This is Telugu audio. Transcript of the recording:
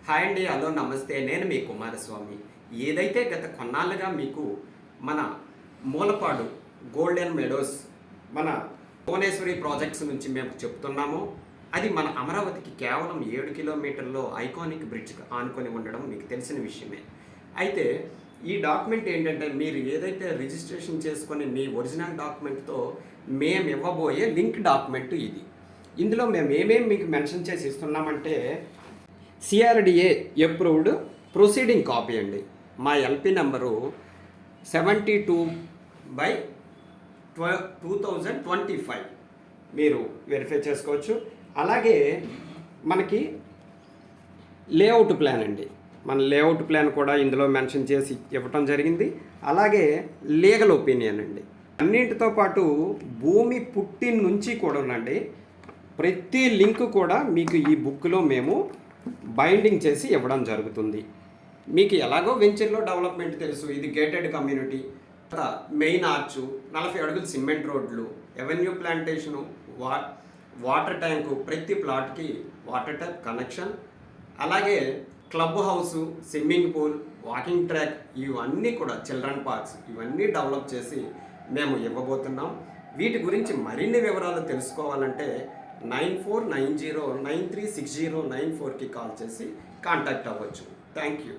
హాయ్ అండి, హలో, నమస్తే. నేను మీ కుమారస్వామి. ఏదైతే గత కొన్నాళ్ళుగా మీకు మన మూలపాడు గోల్డెన్ మెడోస్ మన భువనేశ్వరి ప్రాజెక్ట్స్ నుంచి మేము చెప్తున్నామో అది మన అమరావతికి కేవలం 7 కిలోమీటర్లో ఐకానిక్ బ్రిడ్జ్ ఆనుకొని ఉండడం మీకు తెలిసిన విషయమే. అయితే ఈ డాక్యుమెంట్ ఏంటంటే, మీరు ఏదైతే రిజిస్ట్రేషన్ చేసుకొని మీ ఒరిజినల్ డాక్యుమెంట్తో మేము ఇవ్వబోయే లింక్ డాక్యుమెంట్ ఇది. ఇందులో మేము ఏమేమి మీకు మెన్షన్ చేసి ఇస్తున్నామంటే, సిఆర్డిఏ అప్రూవ్డ్ ప్రొసీడింగ్ కాపీ అండి. మా ఎల్పి నెంబరు 72/2025 మీరు వెరిఫై చేసుకోవచ్చు. అలాగే మనకి లేఅవుట్ ప్లాన్ అండి, మన లేఅవుట్ ప్లాన్ కూడా ఇందులో మెన్షన్ చేసి ఇవ్వటం జరిగింది. అలాగే లీగల్ ఒపీనియన్ అండి. అన్నింటితో పాటు భూమి పుట్టిన నుంచి కూడా ఉండండి, ప్రతి లింక్ కూడా మీకు ఈ బుక్లో మేము బైండింగ్ చేసి ఇవ్వడం జరుగుతుంది. మీకు ఎలాగో వెంచర్లో డెవలప్మెంట్ తెలుసు, ఇది గేటెడ్ కమ్యూనిటీ, మెయిన్ ఆర్చ్, 40 అడుగులు సిమెంట్ రోడ్లు, ఎవెన్యూ ప్లాంటేషను, వాటర్ ట్యాంకు, ప్రతి ప్లాట్కి వాటర్ ట్యాప్ కనెక్షన్, అలాగే club house, swimming pool, walking track, ఇవన్నీ కూడా చిల్డ్రన్ పార్క్స్, ఇవన్నీ డెవలప్ చేసి మేము ఇవ్వబోతున్నాం. వీటి గురించి మరిన్ని వివరాలు తెలుసుకోవాలంటే 9490936094కి కాల్ చేసి కాంటాక్ట్ అవ్వచ్చు. Thank you.